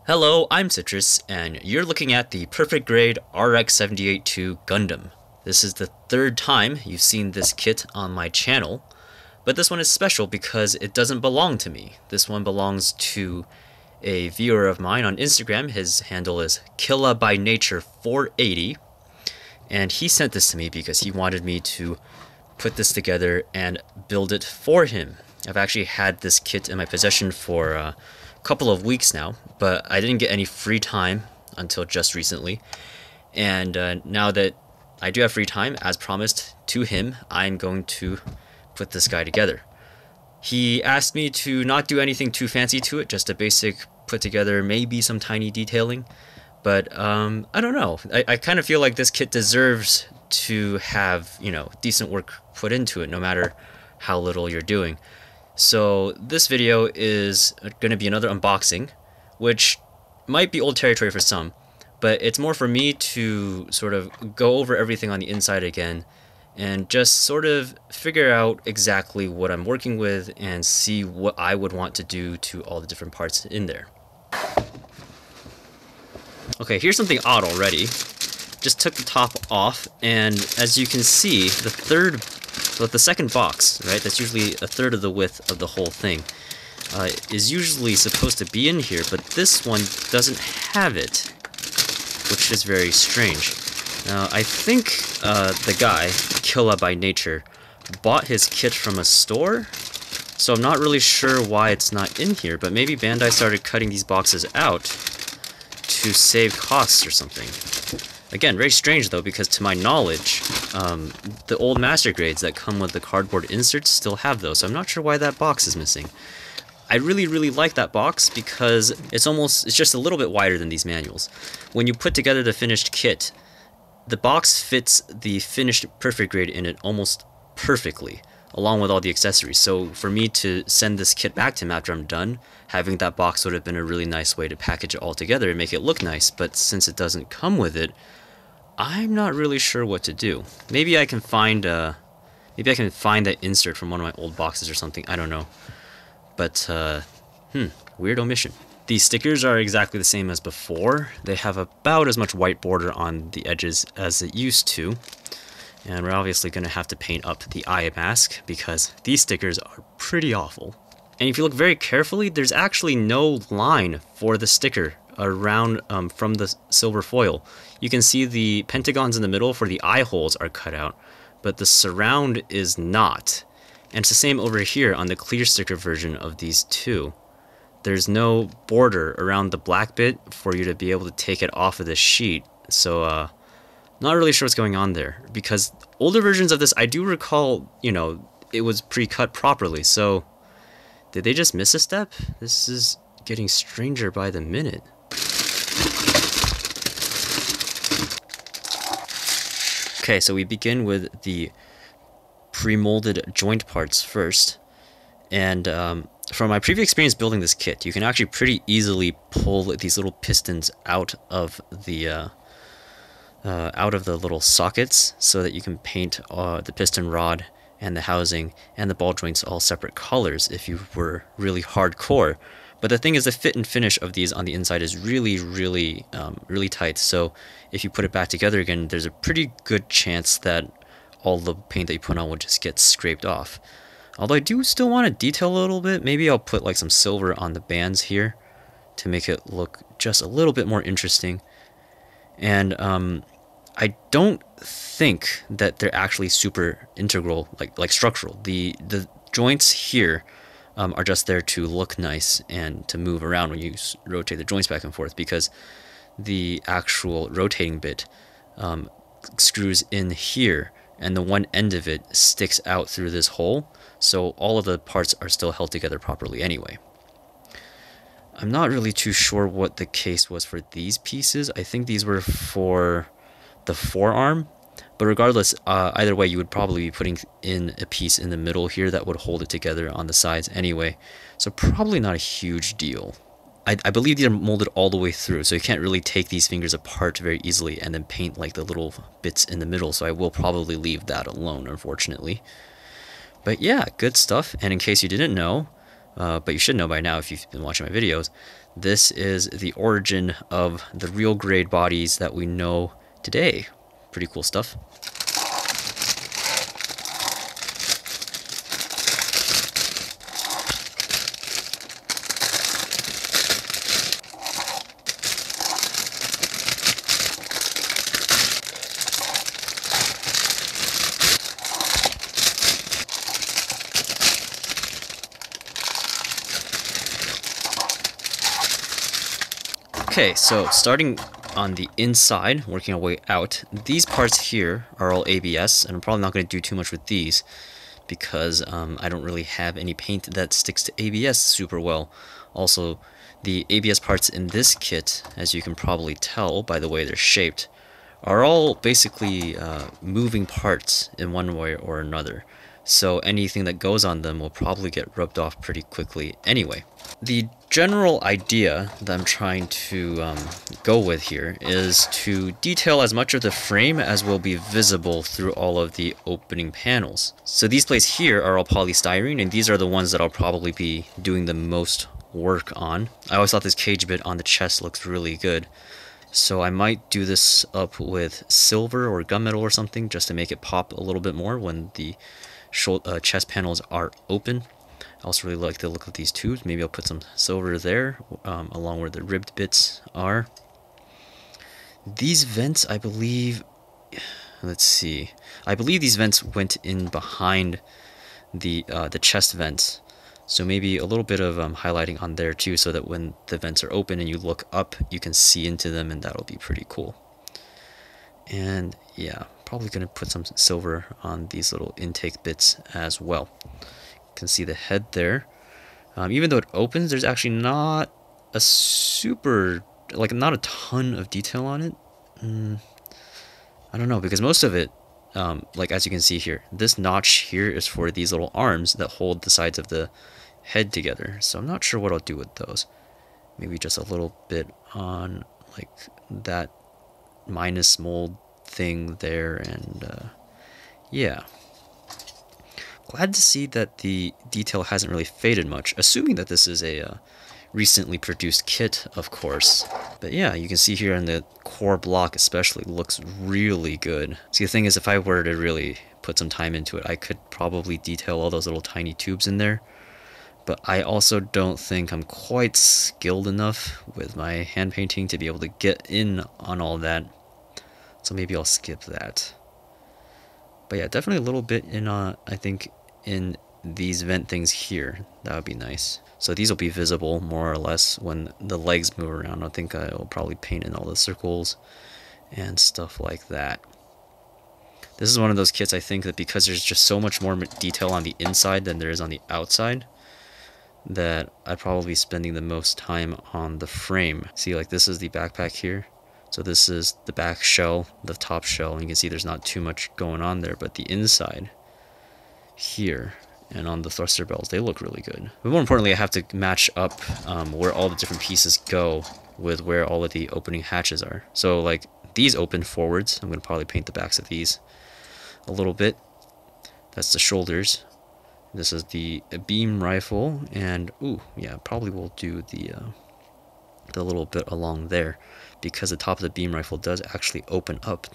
Hello, I'm Citrus, and you're looking at the perfect grade RX-78-2 Gundam. This is the third time you've seen this kit on my channel, but this one is special because it doesn't belong to me. This one belongs to a viewer of mine on Instagram. His handle is KillaByNature480, and he sent this to me because he wanted me to put this together and build it for him. I've actually had this kit in my possession for a couple of weeks now, but I didn't get any free time until just recently. And now that I do have free time, as promised to him, I'm going to put this guy together. He asked me to not do anything too fancy to it, just a basic put together, maybe some tiny detailing. But I don't know. I kind of feel like this kit deserves to have, decent work put into it, no matter how little you're doing. So this video is going to be another unboxing, which might be old territory for some, but it's more for me to sort of go over everything on the inside again and just sort of figure out exactly what I'm working with and see what I would want to do to all the different parts in there. Okay, here's something odd already. Just took the top off, and as you can see, the second box, right, that's usually a third of the width of the whole thing, is usually supposed to be in here, but this one doesn't have it, which is very strange. Now, I think the guy, Killa by Nature, bought his kit from a store, so I'm not really sure why it's not in here, but maybe Bandai started cutting these boxes out to save costs or something. Again, very strange though, because to my knowledge, the old master grades that come with the cardboard inserts still have those, so I'm not sure why that box is missing. I really like that box because it's just a little bit wider than these manuals. When you put together the finished kit, the box fits the finished perfect grade in it almost perfectly, along with all the accessories. So for me to send this kit back to him after I'm done, having that box would have been a really nice way to package it all together and make it look nice, but since it doesn't come with it, I'm not really sure what to do. Maybe I can find that insert from one of my old boxes or something. I don't know. But weird omission. These stickers are exactly the same as before. They have about as much white border on the edges as it used to. And we're obviously going to have to paint up the eye mask because these stickers are pretty awful. And if you look very carefully, there's actually no line for the sticker around from the silver foil. You can see the pentagons in the middle for the eye holes are cut out, but the surround is not. And it's the same over here on the clear sticker version of these two. There's no border around the black bit for you to be able to take it off of the sheet. So not really sure what's going on there, because older versions of this, I do recall, it was pre-cut properly. So did they just miss a step? This is getting stranger by the minute. Okay, so we begin with the pre-molded joint parts first. And from my previous experience building this kit, you can actually pretty easily pull these little pistons out of the little sockets so that you can paint the piston rod and the housing and the ball joints all separate colors if you were really hardcore. But the thing is, the fit and finish of these on the inside is really tight. So if you put it back together again, there's a pretty good chance that all the paint that you put on will just get scraped off. Although I do still want to detail a little bit. Maybe I'll put like some silver on the bands here to make it look just a little bit more interesting. And I don't think that they're actually super integral, like structural. The joints here are just there to look nice and to move around when you rotate the joints back and forth, because the actual rotating bit screws in here and the one end of it sticks out through this hole, so all of the parts are still held together properly anyway. I'm not really too sure what the case was for these pieces. I think these were for the forearm, but regardless, either way, you would probably be putting in a piece in the middle here that would hold it together on the sides anyway, so probably not a huge deal. I believe these are molded all the way through, so you can't really take these fingers apart very easily and then paint like the little bits in the middle, so I will probably leave that alone, unfortunately. But yeah, good stuff. And in case you didn't know, but you should know by now if you've been watching my videos, this is the origin of the real grade bodies that we know today. Pretty cool stuff. Okay, so starting on the inside, working our way out, these parts here are all ABS, and I'm probably not going to do too much with these because I don't really have any paint that sticks to ABS super well. Also, the ABS parts in this kit, as you can probably tell by the way they're shaped, are all basically moving parts in one way or another. So anything that goes on them will probably get rubbed off pretty quickly anyway. The general idea that I'm trying to go with here is to detail as much of the frame as will be visible through all of the opening panels. So these plates here are all polystyrene, and these are the ones that I'll probably be doing the most work on. I always thought this cage bit on the chest looks really good, so I might do this up with silver or gunmetal or something just to make it pop a little bit more when the chest panels are open. I also really like the look of these tubes. Maybe I'll put some silver there along where the ribbed bits are. These vents, I believe, let's see, I believe these vents went in behind the chest vents. So maybe a little bit of highlighting on there too, so that when the vents are open and you look up, you can see into them, and that'll be pretty cool. And yeah, probably gonna put some silver on these little intake bits as well. You can see the head there. Even though it opens, there's actually not a super, like not a ton of detail on it. I don't know, because most of it, like as you can see here, this notch here is for these little arms that hold the sides of the head together. So I'm not sure what I'll do with those. Maybe just a little bit on like that minus mold thing there, and yeah. Glad to see that the detail hasn't really faded much, assuming that this is a recently produced kit, of course. But yeah, you can see here in the core block especially, looks really good. See, the thing is, if I were to really put some time into it, I could probably detail all those little tiny tubes in there. But I also don't think I'm quite skilled enough with my hand painting to be able to get in on all that. So maybe I'll skip that. But yeah, definitely a little bit in, I think, in these vent things here. That would be nice. So these will be visible more or less when the legs move around. I think I will probably paint in all the circles and stuff like that. This is one of those kits, I think, that because there's just so much more detail on the inside than there is on the outside, that I'd probably be spending the most time on the frame. See, like this is the backpack here. So this is the back shell, the top shell, and you can see there's not too much going on there, but the inside here and on the thruster bells, they look really good. But more importantly, I have to match up where all the different pieces go with where all of the opening hatches are. So like these open forwards, I'm going to probably paint the backs of these a little bit. That's the shoulders. This is the beam rifle, and ooh, yeah, probably will do the little bit along there, because the top of the beam rifle does actually open up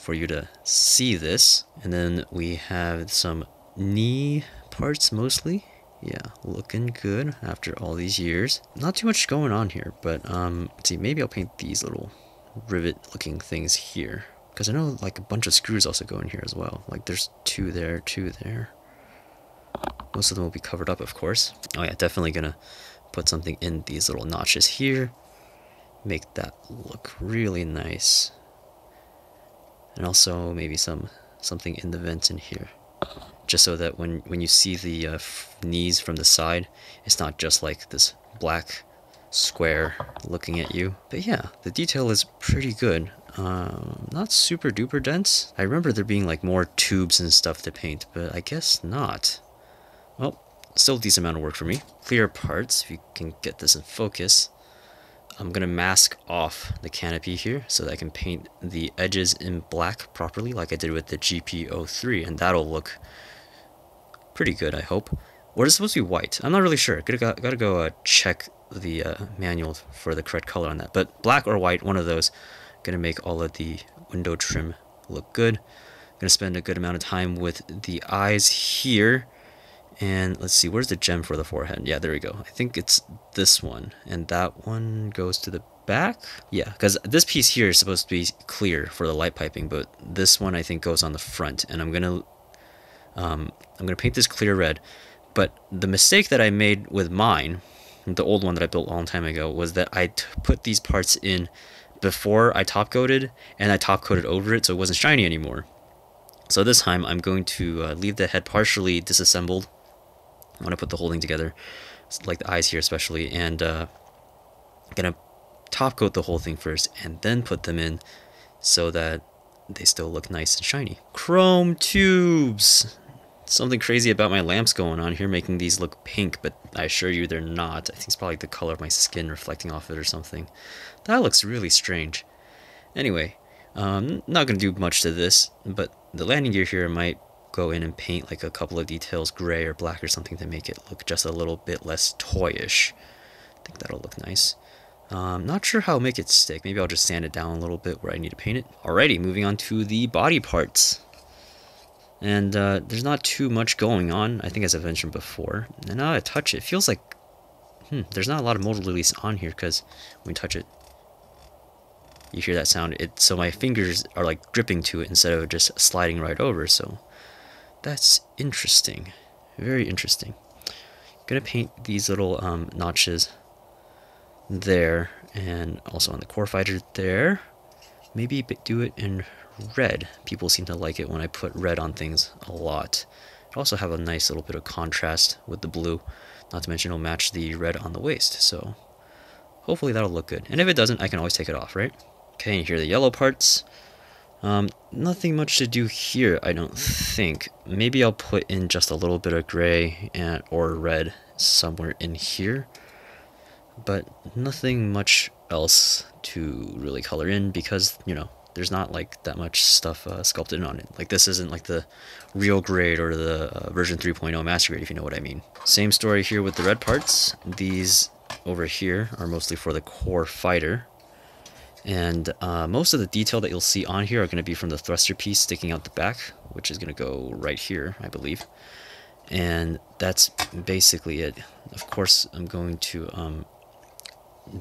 for you to see this. And then we have some knee parts mostly. Yeah, looking good after all these years. Not too much going on here, but let's see, maybe I'll paint these little rivet looking things here, because I know like a bunch of screws also go in here as well. Like there's two there, two there. Most of them will be covered up, of course. Oh yeah, definitely gonna put something in these little notches here. Make that look really nice. And also maybe something in the vents in here. Just so that when you see the knees from the side, it's not just like this black square looking at you. But yeah, the detail is pretty good. Not super duper dense. I remember there being like more tubes and stuff to paint, but I guess not. Well, still a decent amount of work for me. Clear parts, if you can get this in focus. I'm going to mask off the canopy here so that I can paint the edges in black properly like I did with the GP03, and that'll look pretty good, I hope. Or is it supposed to be white? I'm not really sure. Gotta go check the manual for the correct color on that. But black or white, one of those. Gonna make all of the window trim look good. Gonna spend a good amount of time with the eyes here. And let's see, where's the gem for the forehead? Yeah, there we go. I think it's this one. And that one goes to the back? Yeah, because this piece here is supposed to be clear for the light piping, but this one I think goes on the front. And I'm gonna paint this clear red. But the mistake that I made with mine, the old one that I built a long time ago, was that I put these parts in before I top coated, and I top coated over it so it wasn't shiny anymore. So this time I'm going to leave the head partially disassembled. I want to put the whole thing together, like the eyes here especially, and gonna top coat the whole thing first and then put them in so that they still look nice and shiny. Chrome tubes! Something crazy about my lamps going on here, making these look pink, but I assure you they're not. I think it's probably the color of my skin reflecting off it or something. That looks really strange. Anyway, not going to do much to this, but the landing gear here might go in and paint like a couple of details gray or black or something to make it look just a little bit less toyish. I think that'll look nice. Not sure how I'll make it stick. Maybe I'll just sand it down a little bit where I need to paint it. Alrighty, moving on to the body parts. And there's not too much going on, I think, as I mentioned before. And now I touch it, it feels like there's not a lot of motor release on here, because when you touch it, you hear that sound. So my fingers are like gripping to it instead of just sliding right over. So that's interesting, very interesting. Gonna paint these little notches there, and also on the core fighter there. Maybe do it in red. People seem to like it when I put red on things a lot. It'll also have a nice little bit of contrast with the blue. Not to mention it'll match the red on the waist. So hopefully that'll look good. And if it doesn't, I can always take it off, right? Okay, and here are the yellow parts. Nothing much to do here, I don't think. Maybe I'll put in just a little bit of gray or red somewhere in here. But nothing much else to really color in because, you know, there's not like that much stuff sculpted on it. Like this isn't like the real grade or the version 3.0 master grade, if you know what I mean. Same story here with the red parts. These over here are mostly for the core fighter. And most of the detail that you'll see on here are going to be from the thruster piece sticking out the back, which is going to go right here, I believe. And that's basically it. Of course, I'm going to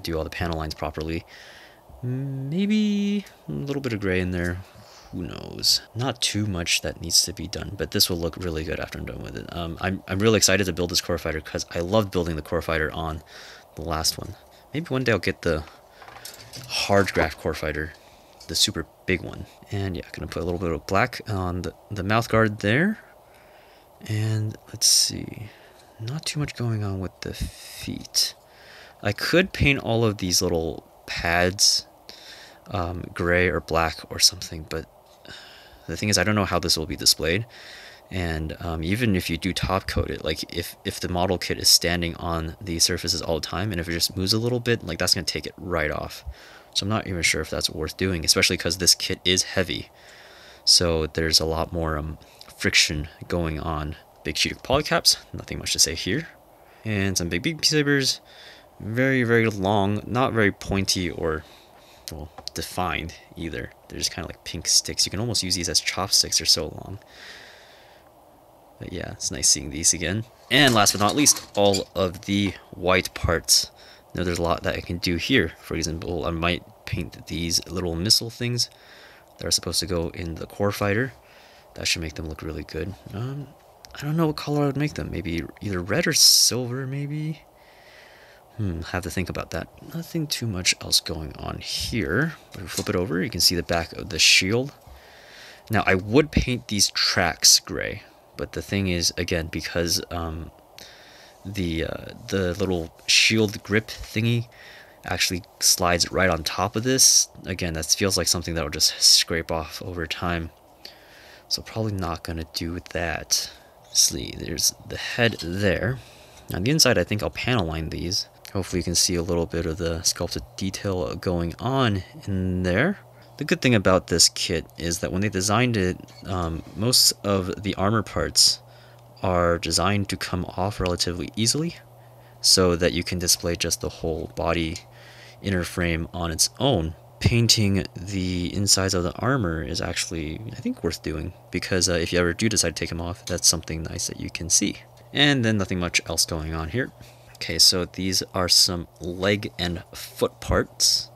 do all the panel lines properly. Maybe a little bit of gray in there. Who knows? Not too much that needs to be done, but this will look really good after I'm done with it. I'm really excited to build this core fighter because I loved building the core fighter on the last one. Maybe one day I'll get the hard graft core fighter, the super big one. And yeah, gonna put a little bit of black on the mouth guard there. And let's see, not too much going on with the feet. I could paint all of these little pads gray or black or something, but the thing is I don't know how this will be displayed. And even if you do top coat it, like if the model kit is standing on the surfaces all the time, and if it just moves a little bit, like that's going to take it right off. So I'm not even sure if that's worth doing, especially because this kit is heavy. So there's a lot more friction going on. Big sheet of polycaps, nothing much to say here. And some big sabers, very, very long, not very pointy or, well, defined either. They're just kind of like pink sticks. You can almost use these as chopsticks, they're so long. But yeah, it's nice seeing these again. And last but not least, all of the white parts. Now there's a lot that I can do here. For example, I might paint these little missile things that are supposed to go in the core fighter. That should make them look really good. I don't know what color I would make them. Maybe either red or silver, maybe? Have to think about that. Nothing too much else going on here. If we flip it over, you can see the back of the shield. Now, I would paint these tracks gray, but the thing is, again, because the little shield grip thingy actually slides right on top of this, again, that feels like something that will just scrape off over time. So probably not going to do that. Let's see, there's the head there. On the inside, I think I'll panel line these. Hopefully you can see a little bit of the sculpted detail going on in there. The good thing about this kit is that when they designed it, most of the armor parts are designed to come off relatively easily. so that you can display just the whole body inner frame on its own. Painting the insides of the armor is actually, I think, worth doing, because if you ever do decide to take them off, that's something nice that you can see. And then nothing much else going on here. Okay, so these are some leg and foot parts.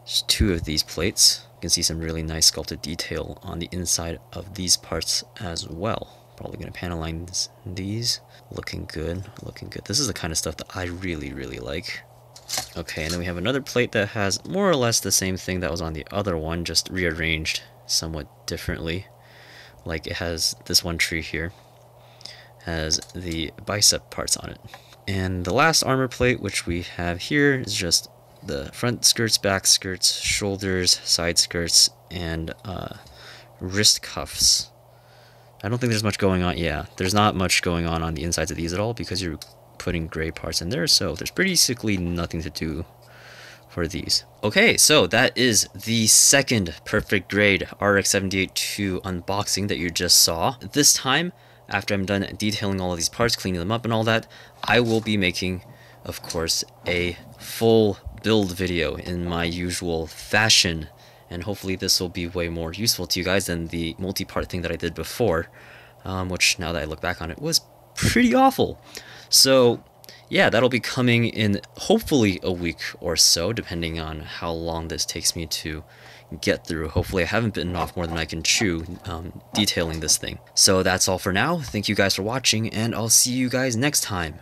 Just 2 of these plates. You can see some really nice sculpted detail on the inside of these parts as well. Probably going to panel line these. Looking good, looking good. This is the kind of stuff that I really, really like. Okay, and then we have another plate that has more or less the same thing that was on the other one, just rearranged somewhat differently. Like it has this one tree here, has the bicep parts on it. And the last armor plate, which we have here, is just the front skirts, back skirts, shoulders, side skirts, and wrist cuffs. I don't think there's much going on. Yeah, there's not much going on the insides of these at all, because you're putting gray parts in there, so there's basically nothing to do for these. Okay, so that is the second perfect grade RX-78-2 unboxing that you just saw. This time, after I'm done detailing all of these parts, cleaning them up and all that, I will be making, of course, a full build video in my usual fashion, and hopefully this will be way more useful to you guys than the multi-part thing that I did before, which, now that I look back on it, was pretty awful. So yeah, that'll be coming in hopefully a week or so, depending on how long this takes me to get through. Hopefully I haven't bitten off more than I can chew detailing this thing. So that's all for now. Thank you guys for watching, and I'll see you guys next time.